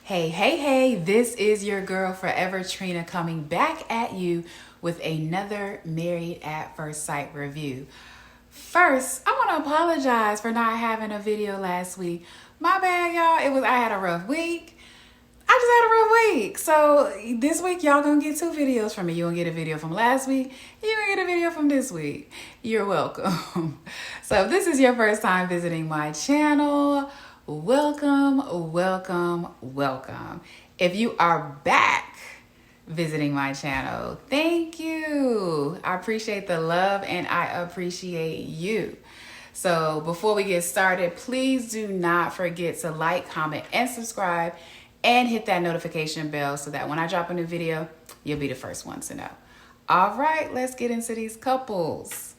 Hey, this is your girl Forever Trina coming back at you with another Married at First Sight review. First, I want to apologize for not having a video last week. My bad, y'all. I had a rough week. I just had a rough week. So this week, y'all gonna get 2 videos from me. You gonna get a video from last week. You gonna get a video from this week. You're welcome. So if this is your first time visiting my channel, welcome. If you are back visiting my channel, thank you. I appreciate the love and I appreciate you. So before we get started, please do not forget to like, comment, and subscribe, and hit that notification bell so that when I drop a new video, you'll be the first one to know. All right, let's get into these couples.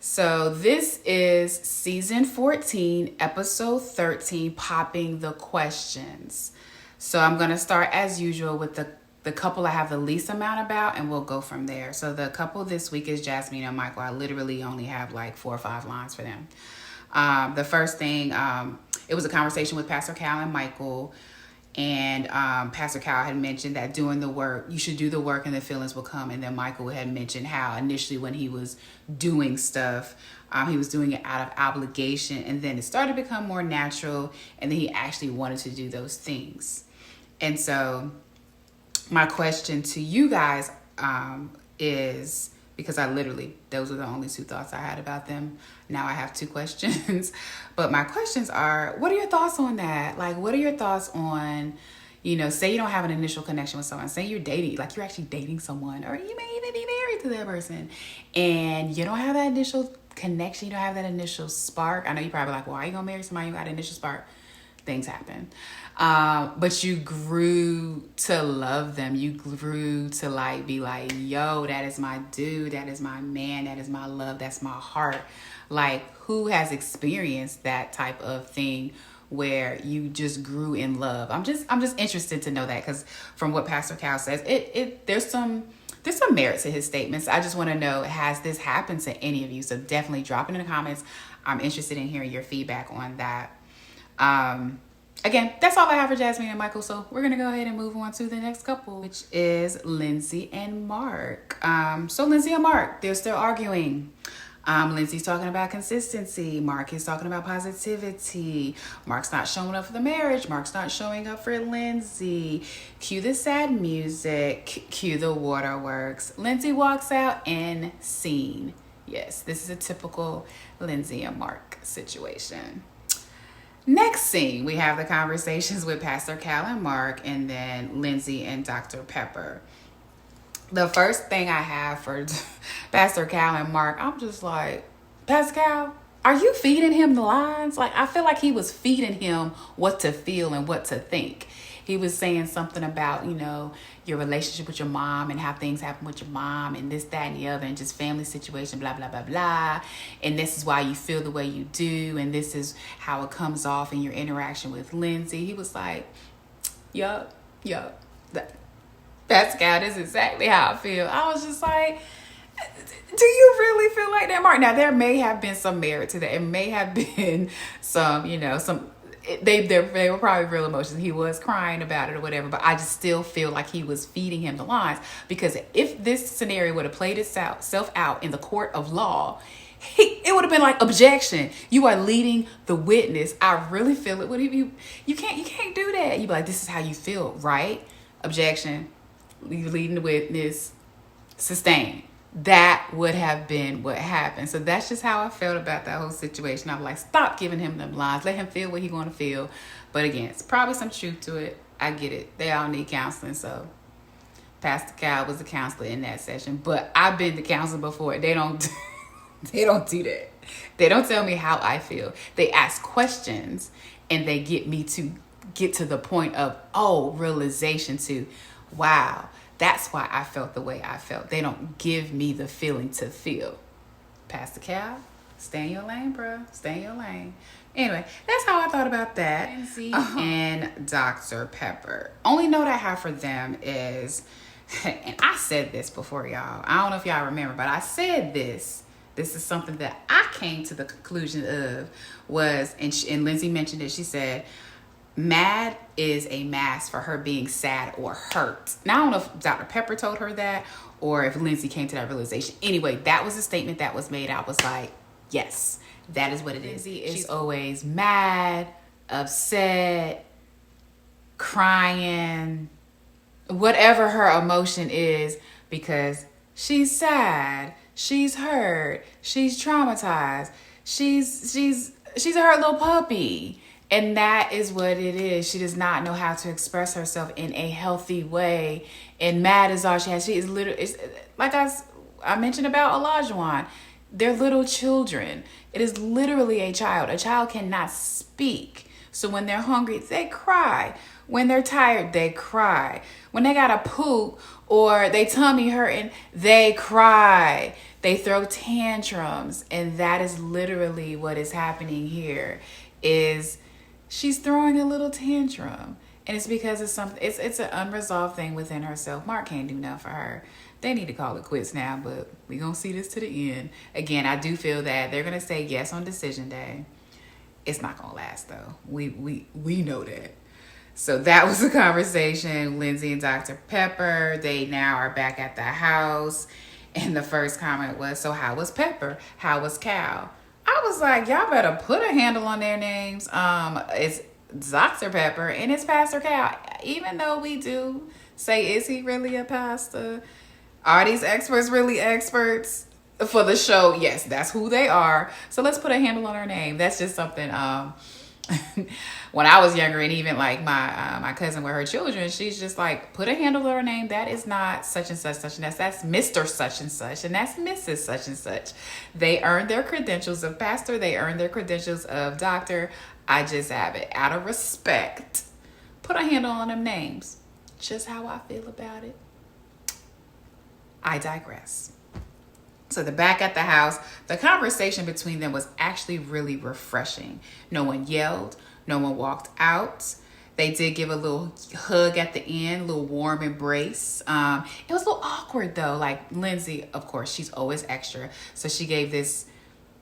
So this is season 14, episode 13, Popping the Questions. So I'm going to start as usual with the couple I have the least amount about, and we'll go from there. So the couple this week is Jasmine and Michael. I literally only have like 4 or 5 lines for them. The first thing, it was a conversation with Pastor Cal and Michael. And Pastor Cal had mentioned that doing the work, you should do the work and the feelings will come. And then Michael had mentioned how initially when he was doing stuff, he was doing it out of obligation. And then it started to become more natural. And then he actually wanted to do those things. And so my question to you guys is, because those are the only 2 thoughts I had about them. Now I have 2 questions. But my questions are, what are your thoughts on that? Like, what are your thoughts on, say you don't have an initial connection with someone. Say you're dating, like you're actually dating someone, or you may even be married to that person. And you don't have that initial connection. You don't have that initial spark. I know you're probably like, well, why are you going to marry somebody who got an initial spark? Things happen. But you grew to love them. You grew to be like, yo, that is my dude. That is my man. That is my love. That's my heart. Like, who has experienced that type of thing where you just grew in love? I'm just interested to know that, because from what Pastor Cal says, there's some merit to his statements. I just want to know, has this happened to any of you? So definitely drop it in the comments. I'm interested in hearing your feedback on that. Again, that's all I have for Jasmine and Michael, so we're going to go ahead and move on to the next couple, which is Lindsay and Mark. So Lindsay and Mark, they're still arguing. Lindsay's talking about consistency. Mark is talking about positivity. Mark's not showing up for the marriage. Mark's not showing up for Lindsay. Cue the sad music. Cue the waterworks. Lindsay walks out and scene. Yes, this is a typical Lindsay and Mark situation. Next scene, we have the conversations with Pastor Cal and Mark, and then Lindsay and Dr. Pepper. The first thing I have for Pastor Cal and Mark, I'm just like, Pastor Cal, are you feeding him the lines? Like, I feel like he was feeding him what to feel and what to think. He was saying something about, your relationship with your mom and how things happen with your mom and this, that, and the other, and just family situation, blah, blah, blah, blah. And this is why you feel the way you do. And this is how it comes off in your interaction with Lindsay. He was like, yup. That's God, this is exactly how I feel. I was just like, do you really feel like that, Mark? Now, there may have been some merit to that. It may have been some, they were probably real emotions. He was crying about it or whatever, but I just still feel like he was feeding him the lines, because if this scenario would have played itself out in the court of law, it would have been like, objection, you are leading the witness. I really feel it. You can't do that. You be like, this is how you feel, right? Objection, leading the witness, sustain. That would have been what happened. So that's just how I felt about that whole situation. I'm like, stop giving him them lines. Let him feel what he's going to feel. But again, it's probably some truth to it. I get it. They all need counseling. So Pastor Cal was a counselor in that session. But I've been to counseling before. They don't do that. They don't tell me how I feel. They ask questions and they get me to get to the point of, realization to, wow, that's why I felt the way I felt. They don't give me the feeling to feel. Pastor Cal, stay in your lane, bro. Stay in your lane. Anyway, that's how I thought about that. Lindsay and Dr. Pepper. Only note I have for them is, and I said this before, y'all. I don't know if y'all remember, but I said this. This is something that I came to the conclusion of was, and Lindsay mentioned it. She said, mad is a mask for her being sad or hurt. Now, I don't know if Dr. Pepper told her that or if Lindsay came to that realization. Anyway, that was a statement that was made. I was like, yes, that is what it is. She's always mad, upset, crying, whatever her emotion is, because she's sad, she's hurt, she's traumatized, she's a hurt little puppy. And that is what it is. She does not know how to express herself in a healthy way. And mad is all she has. She is literally, it's, like I mentioned about Olajuwon. They're little children. It is literally a child. A child cannot speak. So when they're hungry, they cry. When they're tired, they cry. When they got a poop or they tummy hurting, they cry. They throw tantrums. And that is literally what is happening here. Is she's throwing a little tantrum, and it's because it's something. It's an unresolved thing within herself. Mark can't do nothing for her. They need to call it quits now, but we gonna see this to the end. Again, I do feel that they're gonna say yes on decision day. It's not gonna last though. We know that. So that was the conversation. Lindsay and Dr. Pepper. They now are back at the house, and the first comment was, "So how was Pepper? How was Cal?" I was like, y'all better put a handle on their names. It's Dr. Pepper and it's Pastor Cal. Even though we do say, is he really a pastor? Are these experts really experts for the show? Yes, that's who they are. So let's put a handle on their name. That's just something. When I was younger, and even like my cousin with her children, she's just like, put a handle on her name. That is not such and such, such and such. That's Mr. such and such, and that's Mrs. such and such. They earned their credentials of pastor. They earned their credentials of doctor. I just have it. Out of respect, put a handle on them names. Just how I feel about it. I digress. So they're back at the house. The conversation between them was actually really refreshing. No one yelled. No one walked out. They did give a little hug at the end, a little warm embrace. It was a little awkward though. Like Lindsay, of course, she's always extra. So she gave this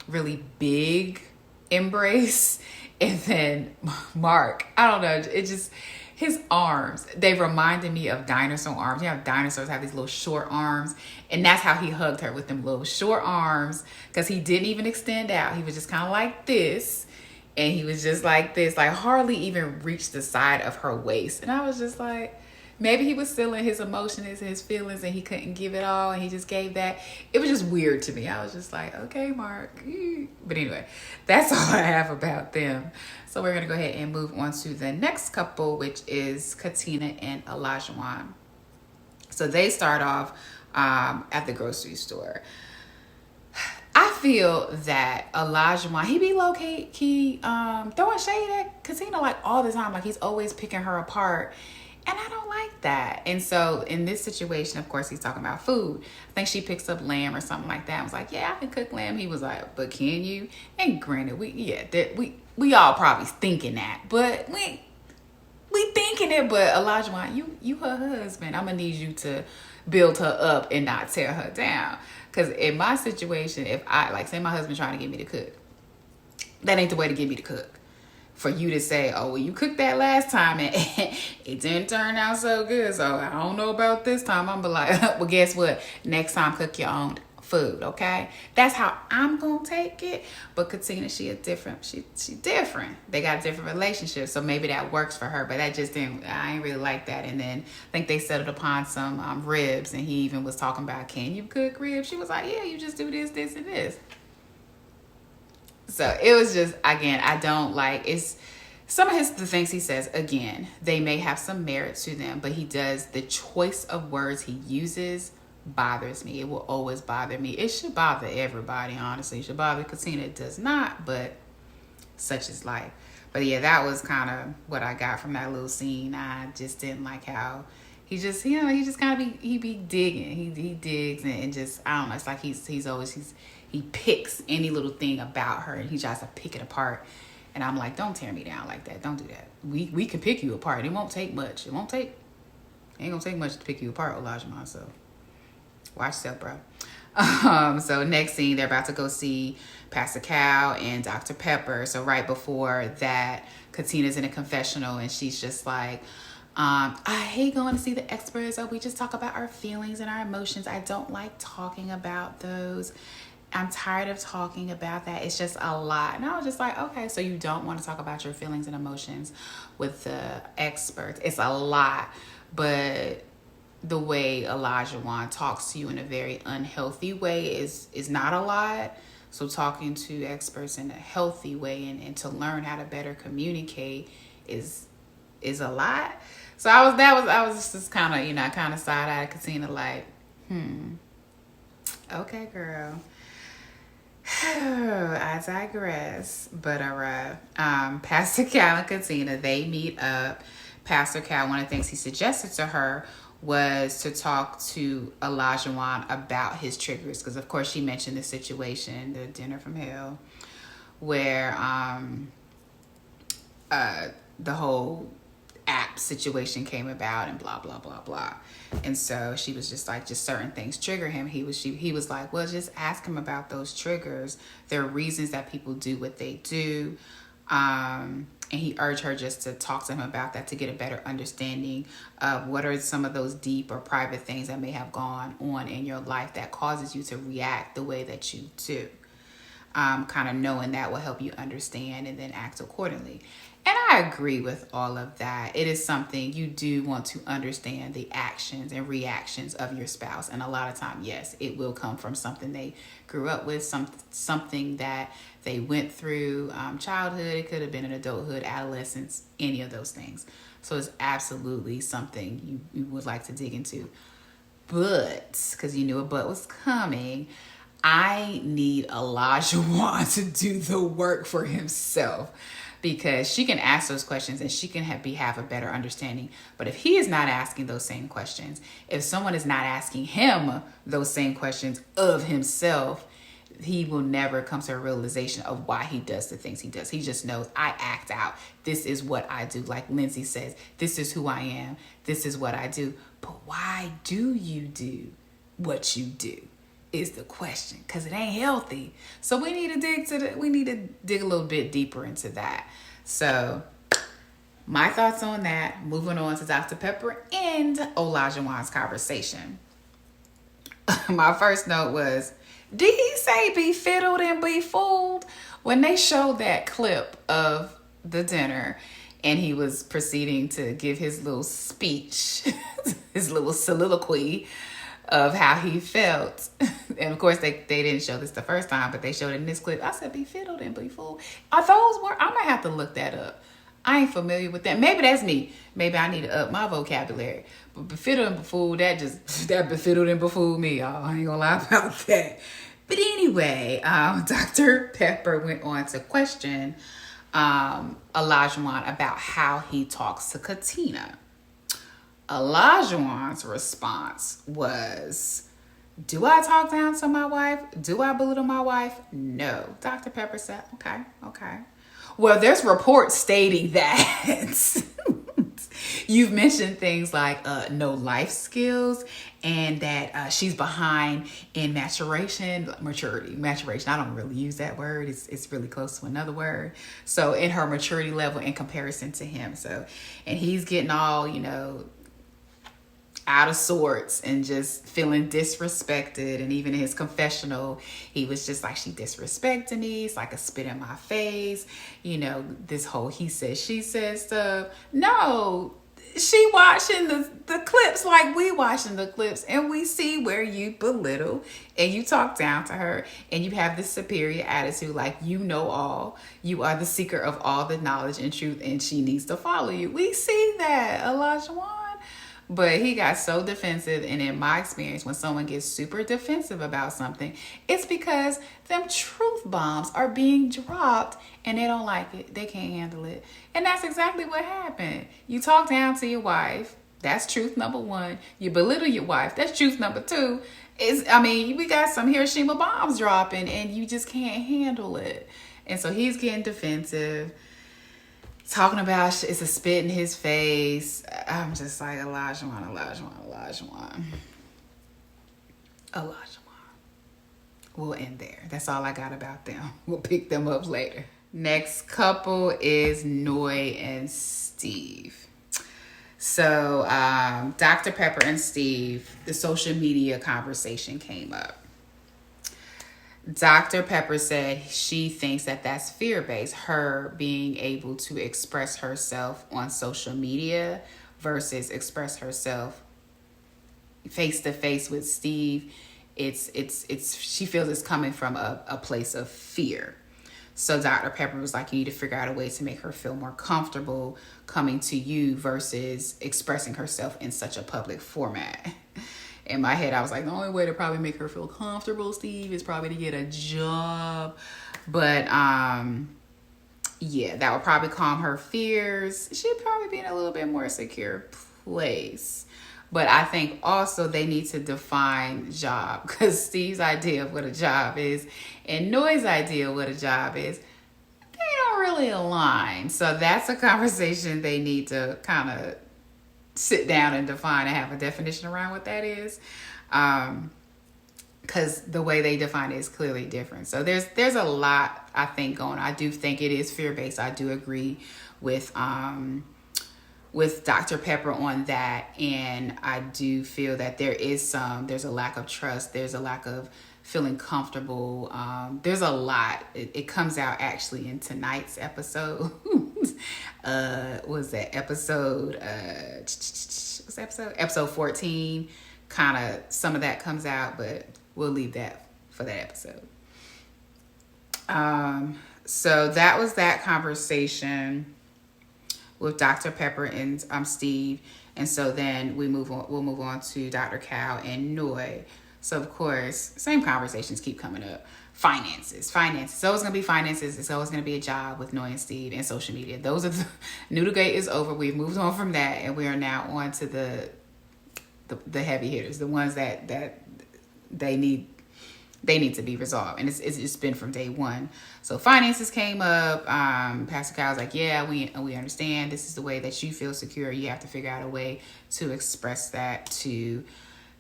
really big embrace. And then Mark, I don't know, it just, his arms, they reminded me of dinosaur arms. You know, dinosaurs have these little short arms. And that's how he hugged her, with them little short arms, because he didn't even extend out. He was just kind of like this. And he was just like this, like hardly even reached the side of her waist. And I was just like, maybe he was still in his emotions and his feelings and he couldn't give it all. And he just gave that. It was just weird to me. I was just like, okay, Mark. But anyway, that's all I have about them. So we're going to go ahead and move on to the next couple, which is Katina and Elijahn. So they start off at the grocery store. I feel that Olajuwon, he be low-key throwing shade at Katina like all the time. Like he's always picking her apart. And I don't like that. And so in this situation, of course, he's talking about food. I think she picks up lamb or something like that. I was like, yeah, I can cook lamb. He was like, but can you? And granted, we all probably thinking that. But we thinking it. But Olajuwon, you her husband. I'm going to need you to build her up and not tear her down. Because in my situation, if I, like, say my husband trying to get me to cook, that ain't the way to get me to cook. For you to say, oh, well, you cooked that last time and it didn't turn out so good, so I don't know about this time. I'm be like, well, guess what? Next time, cook your own food, okay? That's how I'm going to take it. But Katina, she different. She different. They got different relationships, so maybe that works for her. But that just didn't, I ain't really like that. And then I think they settled upon some ribs, and he even was talking about, can you cook ribs? She was like, yeah, you just do this, this, and this. So it was just, again, I don't like, it's some of the things he says, again, they may have some merit to them, but he does, the choice of words he uses bothers me. It will always bother me. It should bother everybody, honestly. It should bother Katina. It does not, but such is life. But yeah, that was kind of what I got from that little scene. I just didn't like how he just, you know, he just kind of he be digging. He digs and just, I don't know, it's like he picks any little thing about her and he tries to pick it apart. And I'm like, don't tear me down like that. Don't do that. We can pick you apart. It won't take much. It ain't gonna take much to pick you apart, Olajuwon. So watch yourself, bro. So next scene, they're about to go see Pastor Cal and Dr. Pepper. So right before that, Katina's in a confessional and she's just like, I hate going to see the experts. Oh, we just talk about our feelings and our emotions. I don't like talking about those. I'm tired of talking about that. It's just a lot. And I was just like, okay, so you don't want to talk about your feelings and emotions with the experts. It's a lot. But the way Olajuwon talks to you in a very unhealthy way is not a lot. So talking to experts in a healthy way and to learn how to better communicate is a lot. So I was just kind of, I kind of side-eyed Katina like, okay, girl. I digress. But all right. Pastor Cal and Katina, they meet up. Pastor Cal, one of the things he suggested to her was to talk to Olajuwon about his triggers. Because, of course, she mentioned the situation, the dinner from hell, where the whole app situation came about and blah, blah, blah, blah. And so she was just like, just certain things trigger him. He was like, well, just ask him about those triggers. There are reasons that people do what they do. And he urged her just to talk to him about that to get a better understanding of what are some of those deep or private things that may have gone on in your life that causes you to react the way that you do. Kind of knowing that will help you understand and then act accordingly. And I agree with all of that. It is something you do want to understand the actions and reactions of your spouse. And a lot of time, yes, it will come from something they grew up with, something that they went through, childhood. It could have been in adulthood, adolescence, any of those things. So it's absolutely something you would like to dig into. But, because you knew a but was coming, I need Olajuwon to do the work for himself. Because she can ask those questions and she can have a better understanding. But if he is not asking those same questions, if someone is not asking him those same questions of himself, he will never come to a realization of why he does the things he does. He just knows, I act out. This is what I do. Like Lindsay says, this is who I am. This is what I do. But why do you do what you do? Is the question, because it ain't healthy. So we need to dig a little bit deeper into that. So my thoughts on that. Moving on to Dr. Pepper and Olajuwon's conversation. My first note was, did he say be fiddled and be fooled? When they showed that clip of the dinner and he was proceeding to give his little speech, his little soliloquy of how he felt. And of course they didn't show this the first time, but they showed it in this clip. I said, be fiddled and be fooled. Are those words? I might have to look that up. I ain't familiar with that. Maybe that's me. Maybe I need to up my vocabulary. But befiddled and befooled, that befiddled and befooled me, y'all. I ain't gonna lie about that. But anyway, Dr. Pepper went on to question Olajuwon about how he talks to Katina. Olajuwon's response was, do I talk down to my wife? Do I belittle my wife? No. Dr. Pepper said, okay. Well, there's reports stating that you've mentioned things like no life skills and that she's behind in maturity. I don't really use that word. It's really close to another word. So in her maturity level in comparison to him. So, and he's getting all, out of sorts and just feeling disrespected. And even in his confessional, he was just like, she disrespected me. It's like a spit in my face. This whole he says, she says stuff. No, she watching the clips like we watching the clips, and we see where you belittle and you talk down to her and you have this superior attitude like you know all. You are the seeker of all the knowledge and truth, and she needs to follow you. We see that, Olajuwon. But he got so defensive, and in my experience, when someone gets super defensive about something, it's because them truth bombs are being dropped and they don't like it. They can't handle it. And that's exactly what happened. You talk down to your wife. That's truth number one. You belittle your wife. That's truth number two. We got some Hiroshima bombs dropping and you just can't handle it. And so he's getting defensive. Talking about it's a spit in his face. I'm just like, Olajuwon. we'll end there. That's all I got about them. We'll pick them up later. Next couple is Noy and Steve. So Dr. Pepper and Steve, the social media conversation came up. Dr. Pepper said she thinks that that's fear-based, her being able to express herself on social media versus express herself face-to-face with Steve. It's she feels it's coming from a place of fear. So Dr. Pepper was like, you need to figure out a way to make her feel more comfortable coming to you versus expressing herself in such a public format. In my head, I was like, the only way to probably make her feel comfortable, Steve, is probably to get a job. But yeah, that would probably calm her fears. She'd probably be in a little bit more secure place. But I think also they need to define job, because Steve's idea of what a job is and Noy's idea of what a job is, they don't really align. So that's a conversation they need to kind of sit down and define and have a definition around what that is. Because the way they define it is clearly different. So there's a lot, I think, going on. I do think it is fear-based. I do agree with Dr. Pepper on that. And I do feel that there's a lack of trust. There's a lack of feeling comfortable. There's a lot. It comes out actually in tonight's episode. Was that episode? What's the episode? Episode 14. Kind of some of that comes out, but we'll leave that for that episode. So that was that conversation with Dr. Pepper and Steve. And so then we'll move on to Dr. Cal and Noy. So of course, same conversations keep coming up. Finances. It's always going to be finances. It's always going to be a job with Noy and Steve and social media. Those are Noodlegate is over. We've moved on from that, and we are now on to the heavy hitters, the ones that they need to be resolved. And it's been from day one. So finances came up. Pastor Kyle was like, yeah, we understand. This is the way that you feel secure. You have to figure out a way to express that to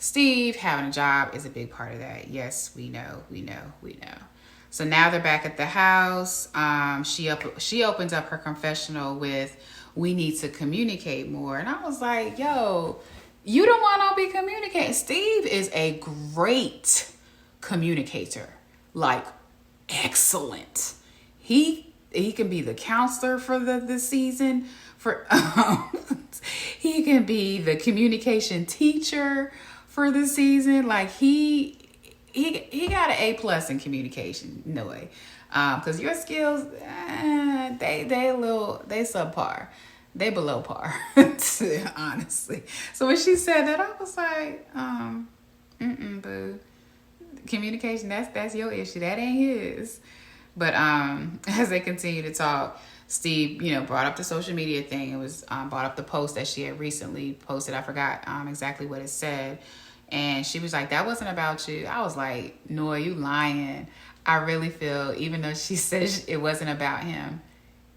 Steve. Having a job is a big part of that. Yes, we know. So now they're back at the house. She opens up her confessional with, we need to communicate more. And I was like, yo, you don't want to be communicating. Steve is a great communicator, like excellent. He can be the counselor for the season. He can be the communication teacher for the season. Like he got an A+ in communication, Noy. Because your skills, they subpar. They below par, honestly. So when she said that, I was like, boo. Communication, that's your issue. That ain't his. But as they continue to talk, Steve, brought up the social media thing. It was brought up the post that she had recently posted. I forgot exactly what it said. And she was like, that wasn't about you. I was like, Noy, you lying. I really feel, even though she says it wasn't about him,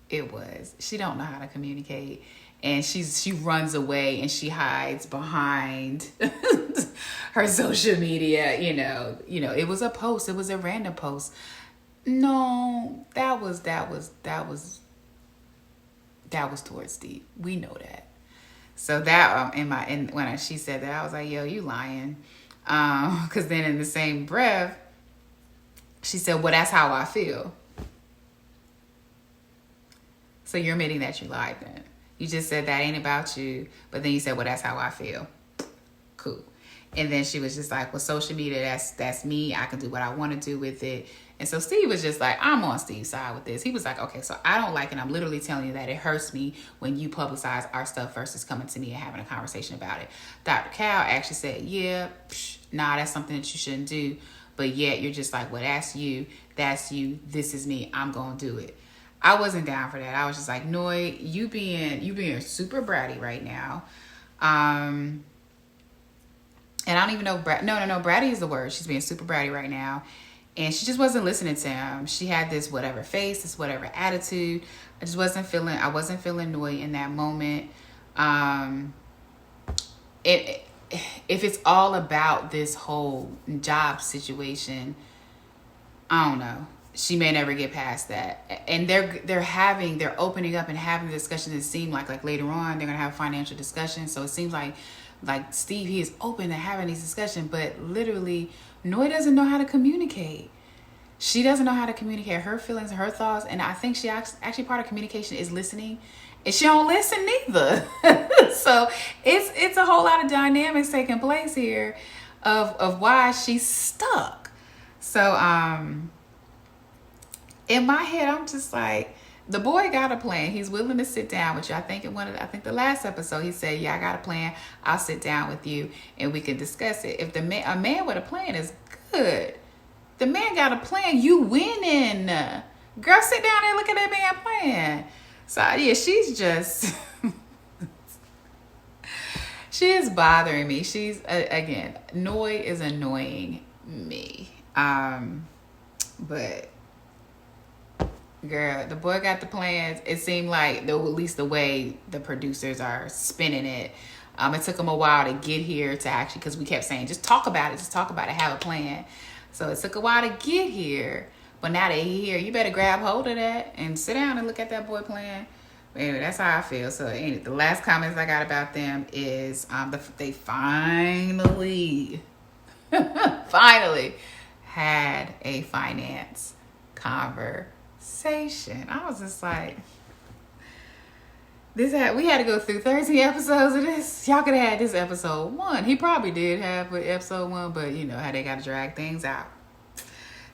it was. She don't know how to communicate. And she runs away and she hides behind her social media. It was a post. It was a random post. No, that was towards Steve. We know that. So that when she said that, I was like, yo, you lying. Because then in the same breath, she said, well, that's how I feel. So you're admitting that you lied then. You just said that ain't about you, but then you said, well, that's how I feel. Cool. And then she was just like, well, social media, that's me. I can do what I want to do with it. And so Steve was just like, I'm on Steve's side with this. He was like, okay, so I don't like it. I'm literally telling you that it hurts me when you publicize our stuff versus coming to me and having a conversation about it. Dr. Cal actually said, yeah, that's something that you shouldn't do. But yet you're just like, well, that's you. This is me. I'm going to do it. I wasn't down for that. I was just like, Noy, you being super bratty right now. And I don't even know, bratty is the word. She's being super bratty right now. And she just wasn't listening to him. She had this whatever face, this whatever attitude. I wasn't feeling Noy in that moment. If it's all about this whole job situation, I don't know. She may never get past that. And they're opening up and having the discussion. It seems like later on they're gonna have a financial discussion. So it seems like Steve, he is open to having these discussions, but literally Noy doesn't know how to communicate. She doesn't know how to communicate her feelings, her thoughts, and I think she actually part of communication is listening, and she don't listen neither. So it's a whole lot of dynamics taking place here of why she's stuck. So in my head, I'm just like, the boy got a plan. He's willing to sit down with you. I think the last episode he said, "Yeah, I got a plan. I'll sit down with you and we can discuss it." If a man with a plan is good, the man got a plan. You winning, girl. Sit down there and look at that man plan. So yeah, she's just she is bothering me. She's again, Noy is annoying me. But girl, the boy got the plans. It seemed like, at least the way the producers are spinning it, it took them a while to get here to actually, because we kept saying, just talk about it, have a plan. So it took a while to get here, but now that he's here, you better grab hold of that and sit down and look at that boy plan. Anyway, that's how I feel. So anyway, the last comments I got about them is they finally had a finance conversation. I was just like, we had to go through 13 episodes of this. Y'all could have had this episode 1. He probably did have with episode 1, but you know how they got to drag things out.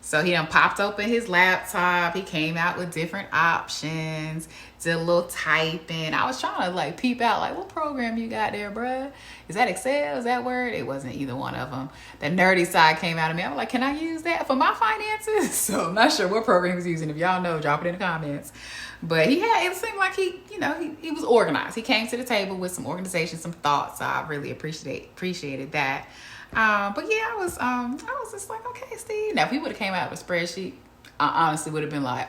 So he done popped open his laptop. He came out with different options, did a little typing. I was trying to peep out, what program you got there, bruh? Is that Excel? Is that Word? It wasn't either one of them. The nerdy side came out of me. I was like, can I use that for my finances? So I'm not sure what program he was using. If y'all know, drop it in the comments. But it seemed like he was organized. He came to the table with some organization, some thoughts. So I really appreciated that. But yeah, I was just like, okay, Steve. Now, if he would have came out with a spreadsheet, I honestly would have been like,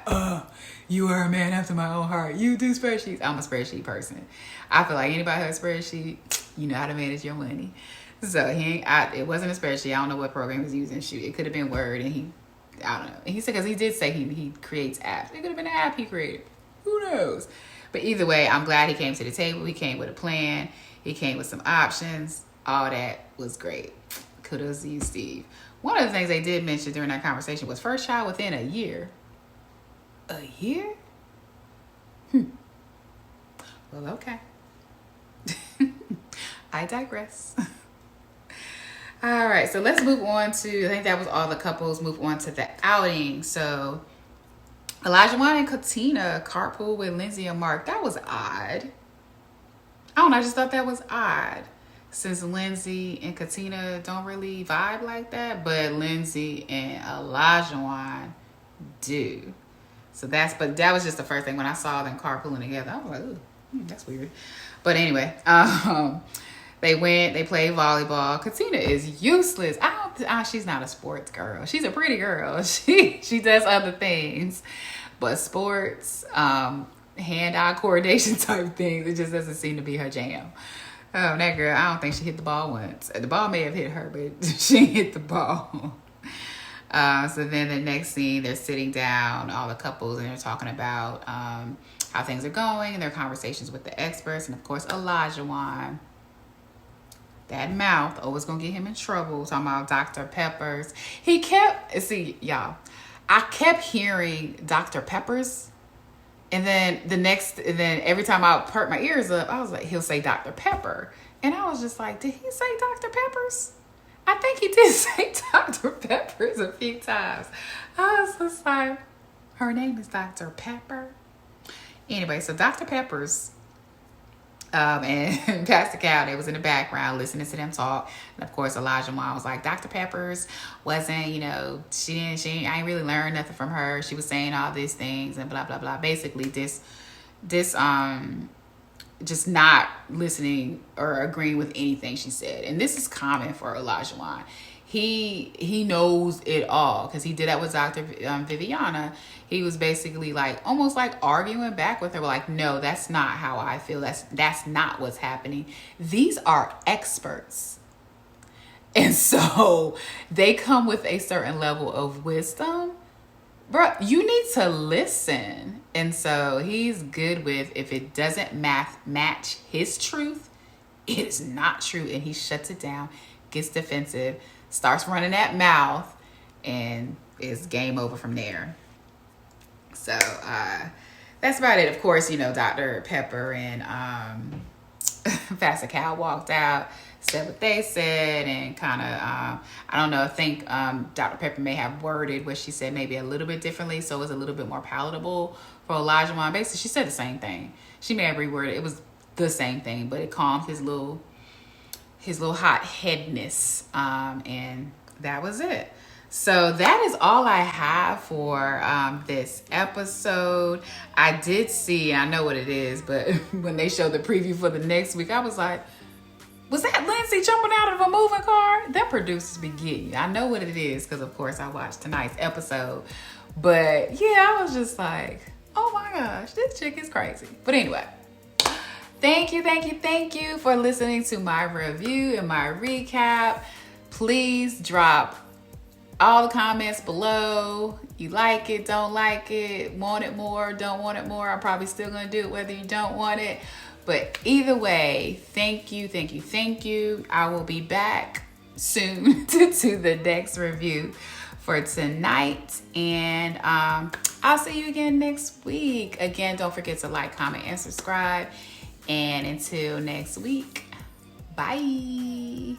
you are a man after my own heart. You do spreadsheets. I'm a spreadsheet person. I feel like anybody who has a spreadsheet, you know how to manage your money. So it wasn't a spreadsheet. I don't know what program he was using. Shoot, it could have been Word, and I don't know. And he said, because he did say he creates apps. It could have been an app he created. Who knows? But either way, I'm glad he came to the table. He came with a plan. He came with some options. All that was great. Kudos to you, Steve. One of the things they did mention during that conversation was first child within a year. A year? Well, okay. I digress. All right, so let's move on to, I think that was all the couples. Move on to the outing. So Olajuwon and Katina carpool with Lindsay and Mark. That was odd. I don't know, I just thought that was odd. Since Lindsay and Katina don't really vibe like that, but Lindsay and Olajuwon do. So but that was just the first thing when I saw them carpooling together. I was like, ooh, that's weird. But anyway, they played volleyball. Katina is useless. She's not a sports girl. She's a pretty girl. She does other things, but sports, hand-eye coordination type things, it just doesn't seem to be her jam. Oh, that girl, I don't think she hit the ball once. The ball may have hit her, but she hit the ball. So then the next scene, they're sitting down, all the couples, and they're talking about how things are going and their conversations with the experts. And, of course, Olajuwon. That mouth always going to get him in trouble. Talking about Dr. Peppers. Y'all, I kept hearing Dr. Peppers. And then every time I perk my ears up, I was like, he'll say Dr. Pepper. And I was just like, did he say Dr. Peppers? I think he did say Dr. Peppers a few times. I was just like, her name is Dr. Pepper. Anyway, so Dr. Peppers and Pastor Cal, they was in the background listening to them talk. And of course, Olajuwon was like, Dr. Peppers wasn't, I ain't really learned nothing from her. She was saying all these things and blah, blah, blah. Basically, this just not listening or agreeing with anything she said. And this is common for Olajuwon. He knows it all because he did that with Dr. Viviana. He was basically almost arguing back with her, no, that's not how I feel. That's not what's happening. These are experts. And so they come with a certain level of wisdom bro, you need to listen. And so he's good with, if it doesn't match his truth, it is not true. And he shuts it down, gets defensive, starts running that mouth, and it's game over from there. So that's about it. Of course, Dr. Pepper and Pastor Cal walked out, said what they said, and kind of, I don't know, I think Dr. Pepper may have worded what she said maybe a little bit differently, so it was a little bit more palatable for Olajuwon. Basically, she said the same thing. She may have reworded it. Was the same thing, but it calmed his little hot-headednness, and that was it. So that is all I have for this episode. I did see, and I know what it is, but when they showed the preview for the next week, I was like, was that Lindsay jumping out of a moving car? That producers be getting you. I know what it is because, of course, I watched tonight's episode. But, yeah, I was just like, oh, my gosh, this chick is crazy. But anyway, thank you for listening to my review and my recap. Please drop all the comments below. You like it, don't like it, want it more, don't want it more. I'm probably still going to do it whether you don't want it. But either way, thank you. I will be back soon to do the next review for tonight. And I'll see you again next week. Again, don't forget to like, comment, and subscribe. And until next week, bye.